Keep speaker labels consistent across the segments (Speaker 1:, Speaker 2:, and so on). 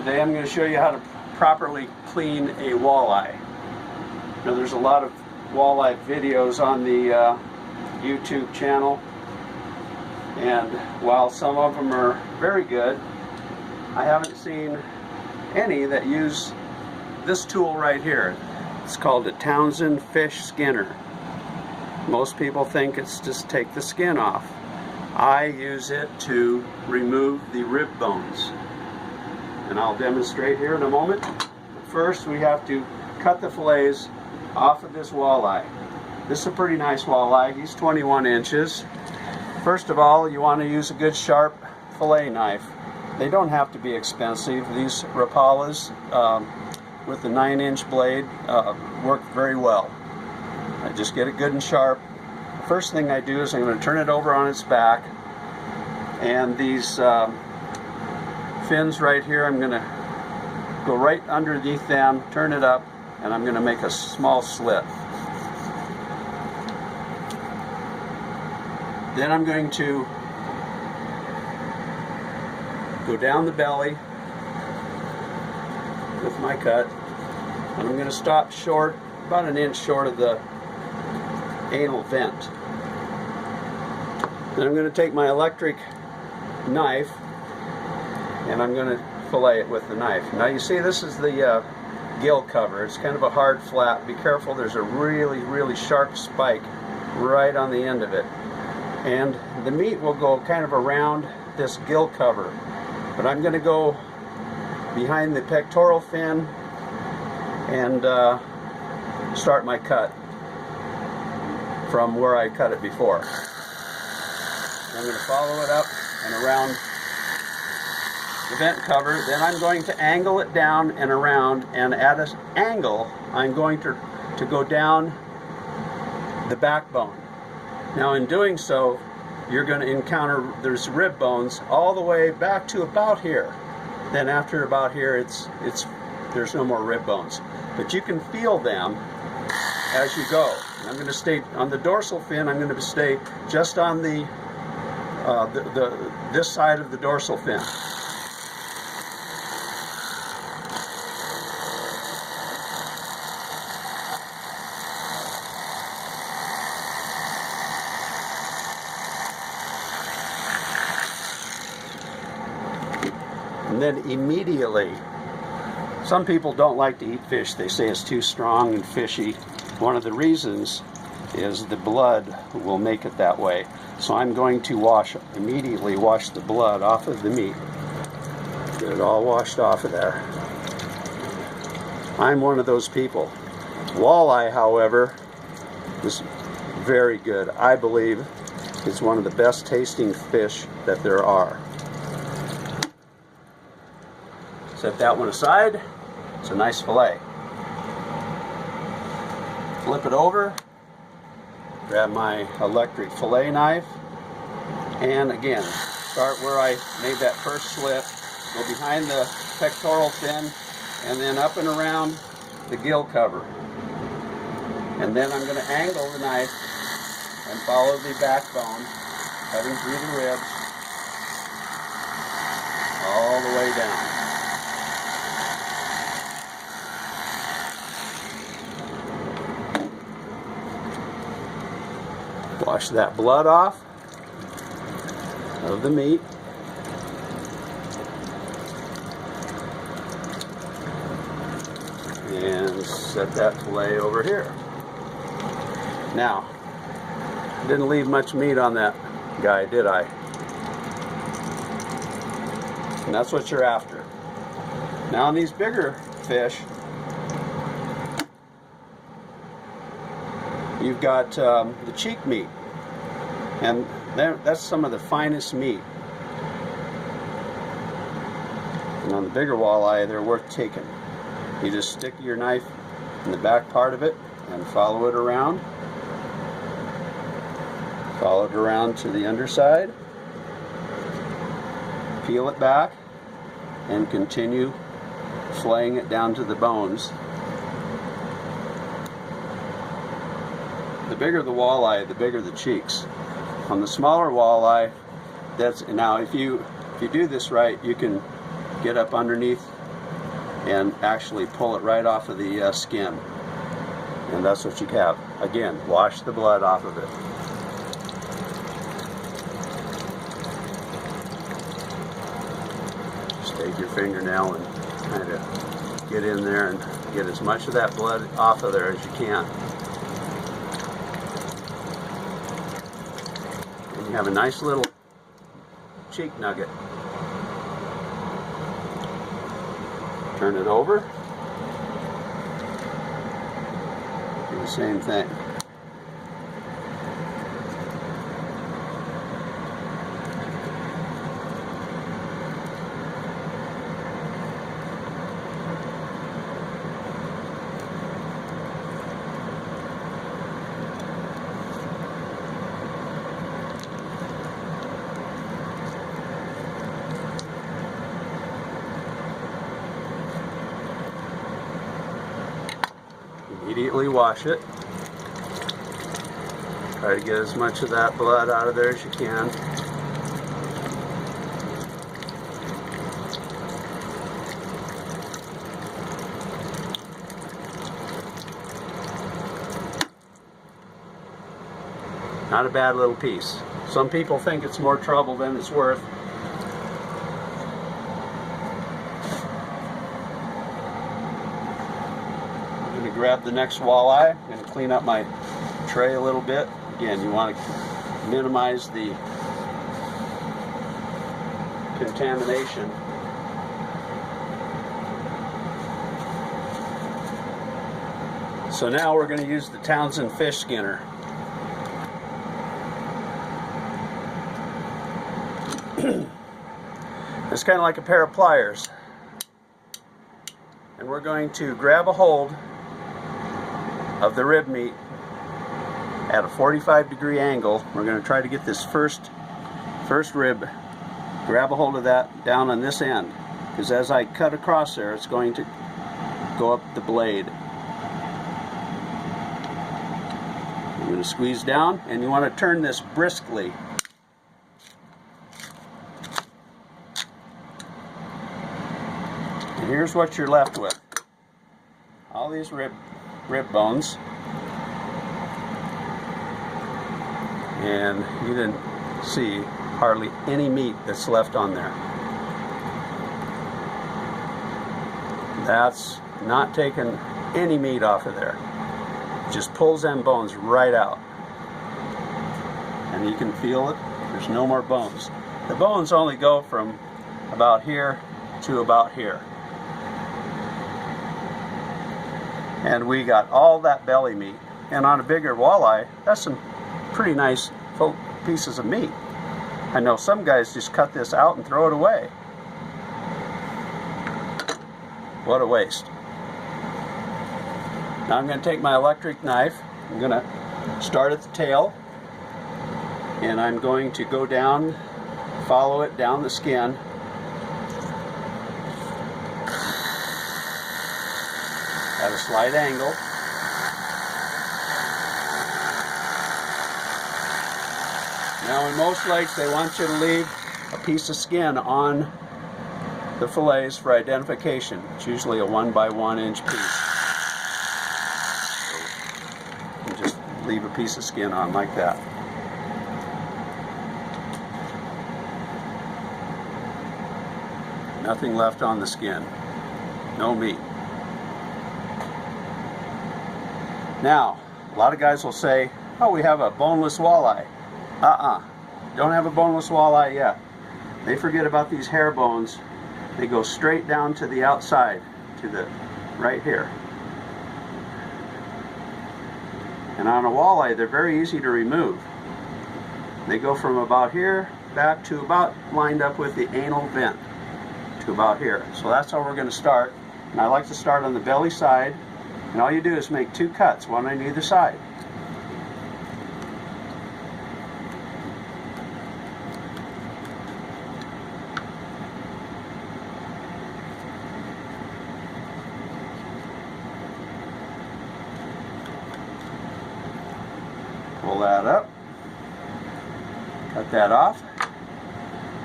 Speaker 1: Today I'm going to show you how to properly clean a walleye. Now there's a lot of walleye videos on the YouTube channel, and while some of them are very good, I haven't seen any that use this tool right here. It's called a Townsend fish skinner. Most people think it's just take the skin off. I use it to remove the rib bones, and I'll demonstrate here in a moment. But first we have to cut the fillets off of this walleye. This is a pretty nice walleye. He's 21 inches. First of all, you want to use a good sharp fillet knife. They don't have to be expensive. These Rapalas with the 9-inch blade work very well. I just get it good and sharp. First thing I do is I'm going to turn it over on its back, and these fins right here, I'm going to go right underneath them, turn it up, and I'm going to make a small slit. Then I'm going to go down the belly with my cut, and I'm going to stop short, about an inch short of the anal vent. Then I'm going to take my electric knife and I'm going to fillet it with the knife. Now you see, this is the gill cover. It's kind of a hard flap. Be careful, there's a really sharp spike right on the end of it, and the meat will go kind of around this gill cover, but I'm going to go behind the pectoral fin and start my cut from where I cut it before. I'm going to follow it up and around the vent cover. Then I'm going to angle it down and around, and at an angle I'm going to go down the backbone. Now in doing so, you're going to encounter there's rib bones all the way back to about here. Then after about here, there's no more rib bones, but you can feel them as you go. I'm going to stay on the dorsal fin. I'm going to stay just on this side of the dorsal fin. And then immediately, some people don't like to eat fish. They say it's too strong and fishy. One of the reasons is the blood will make it that way. So I'm going to immediately wash the blood off of the meat. Get it all washed off of there. I'm one of those people. Walleye, however, is very good. I believe it's one of the best tasting fish that there are. Set that one aside. It's a nice fillet. Flip it over, grab my electric fillet knife, and again, start where I made that first slit, go behind the pectoral fin, and then up and around the gill cover. And then I'm going to angle the knife and follow the backbone, cutting through the ribs, all the way down. Wash that blood off of the meat. And set that fillet over here. Now, didn't leave much meat on that guy, did I? And that's what you're after. Now on these bigger fish, you've got the cheek meat, and that's some of the finest meat. And on the bigger walleye, they're worth taking. You just stick your knife in the back part of it and follow it around. Follow it around to the underside. Peel it back and continue flaying it down to the bones. The bigger the walleye, the bigger the cheeks. On the smaller walleye, now if you do this right, you can get up underneath and actually pull it right off of the skin. And that's what you have. Again, wash the blood off of it. Just take your fingernail and kind of get in there and get as much of that blood off of there as you can. And you have a nice little cheek nugget. Turn it over. Do the same thing. Immediately wash it. Try to get as much of that blood out of there as you can. Not a bad little piece. Some people think it's more trouble than it's worth. Grab the next walleye. I'm going to clean up my tray a little bit. Again, you want to minimize the contamination. So now we're going to use the Townsend fish skinner. It's kind of like a pair of pliers. And we're going to grab a hold of the rib meat at a 45-degree angle. We're going to try to get this first rib, grab a hold of that down on this end, because as I cut across there, it's going to go up the blade. I'm going to squeeze down, and you want to turn this briskly. And here's what you're left with. All these rib bones, and you didn't see hardly any meat that's left on there. That's not taking any meat off of there. It just pulls them bones right out, and you can feel it. There's no more bones. The bones only go from about here to about here. And we got all that belly meat. And on a bigger walleye, that's some pretty nice full pieces of meat. I know some guys just cut this out and throw it away. What a waste. Now I'm going to take my electric knife. I'm going to start at the tail. And I'm going to go down, follow it down the skin. At a slight angle. Now in most lakes they want you to leave a piece of skin on the fillets for identification. It's usually a 1 by 1 inch piece. So you just leave a piece of skin on like that. Nothing left on the skin. No meat. Now, a lot of guys will say, oh, we have a boneless walleye. Don't have a boneless walleye yet. They forget about these hair bones. They go straight down to the outside, to the right here. And on a walleye, they're very easy to remove. They go from about here back to about lined up with the anal vent to about here. So that's how we're going to start. And I like to start on the belly side. And all you do is make 2 cuts, one on either side. Pull that up. Cut that off.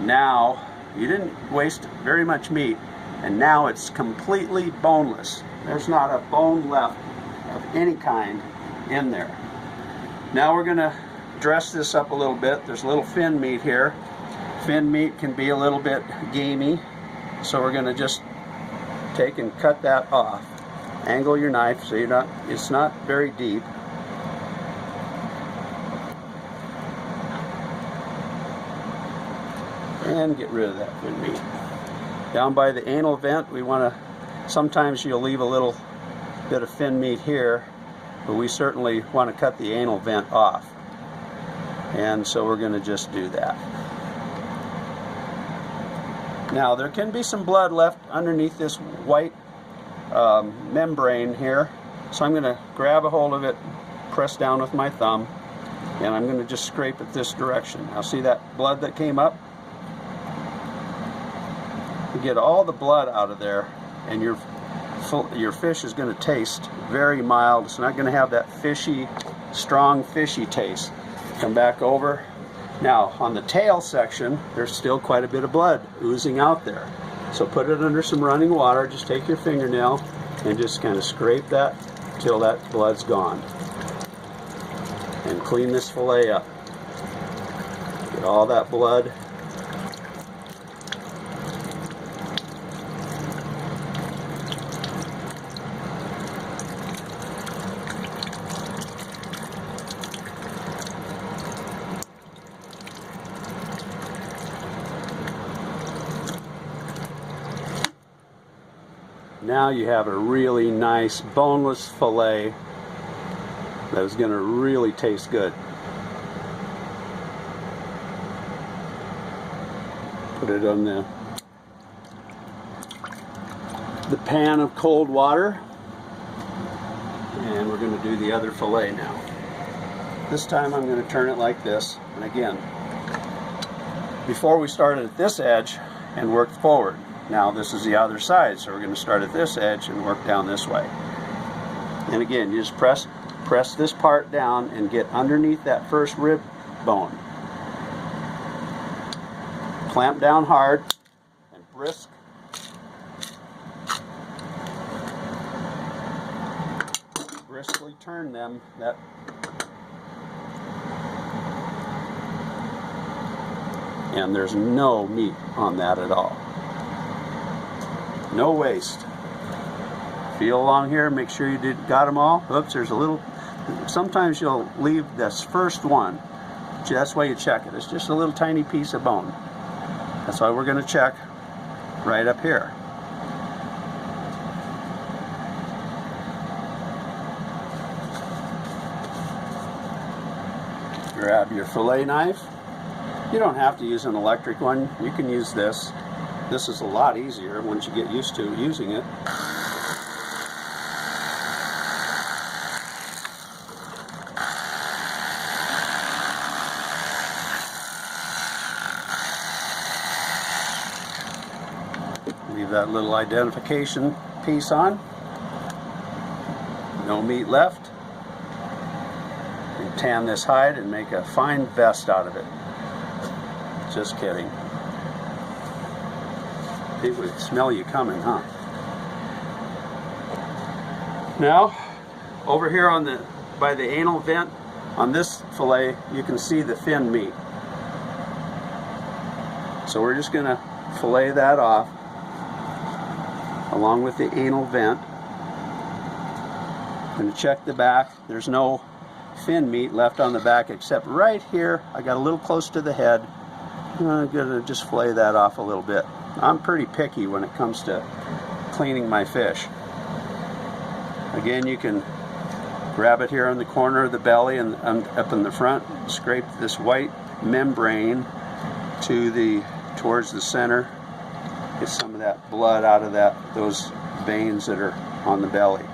Speaker 1: Now, you didn't waste very much meat. and now it's completely boneless. There's not a bone left of any kind in there. Now we're going to dress this up a little bit. There's a little fin meat here. Fin meat can be a little bit gamey, so we're going to just take and cut that off. Angle your knife so it's not very deep. And get rid of that fin meat. Down by the anal vent, we want to, sometimes you'll leave a little bit of fin meat here, but we certainly want to cut the anal vent off. And so we're going to just do that. Now there can be some blood left underneath this white membrane here, so I'm going to grab a hold of it, press down with my thumb, and I'm going to just scrape it this direction. Now see that blood that came up? You get all the blood out of there, and your fish is going to taste very mild. It's not going to have that fishy, strong fishy taste. Come back over. Now on the tail section, there's still quite a bit of blood oozing out there. So put it under some running water. Just take your fingernail and just kind of scrape that till that blood's gone. And clean this fillet up. Get all that blood. Now you have a really nice boneless fillet that is going to really taste good. Put it on the pan of cold water, and we're going to do the other fillet now. This time I'm going to turn it like this, and again, before we started at this edge and worked forward. Now this is the other side, so we're going to start at this edge and work down this way. And again, you just press this part down and get underneath that first rib bone. Clamp down hard and brisk. Briskly turn them. And there's no meat on that at all. No waste. Feel along here, make sure you got them all. Oops, there's a little, sometimes you'll leave this first one. That's why you check it. It's just a little tiny piece of bone. That's why we're going to check right up here. Grab your fillet knife. You don't have to use an electric one. You can use this. This is a lot easier once you get used to using it. Leave that little identification piece on. No meat left. And tan this hide and make a fine vest out of it. Just kidding. People would smell you coming, huh? Now, over here by the anal vent, on this fillet, you can see the fin meat. So we're just going to fillet that off along with the anal vent. I'm going to check the back. There's no fin meat left on the back except right here. I got a little close to the head. I'm going to just fillet that off a little bit. I'm pretty picky when it comes to cleaning my fish. Again, you can grab it here on the corner of the belly and up in the front, scrape this white membrane towards the center. Get some of that blood out of those veins that are on the belly.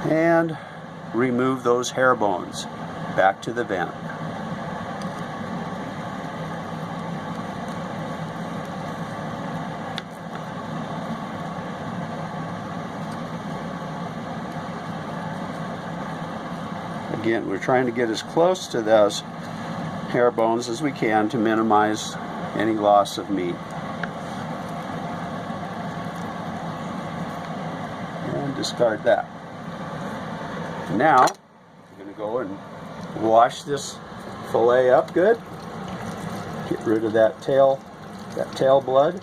Speaker 1: And remove those hair bones back to the vent. Again, we're trying to get as close to those hair bones as we can to minimize any loss of meat. And discard that. Now, I'm going to go and wash this fillet up good. Get rid of that tail blood.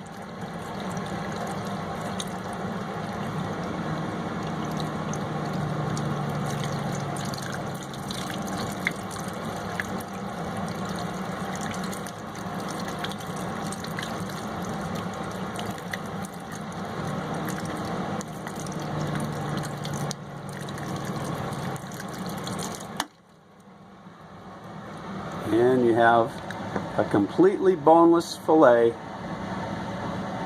Speaker 1: And you have a completely boneless fillet.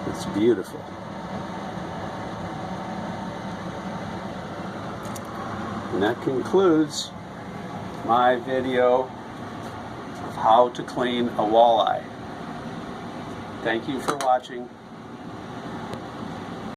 Speaker 1: It's beautiful. And that concludes my video of how to clean a walleye. Thank you for watching.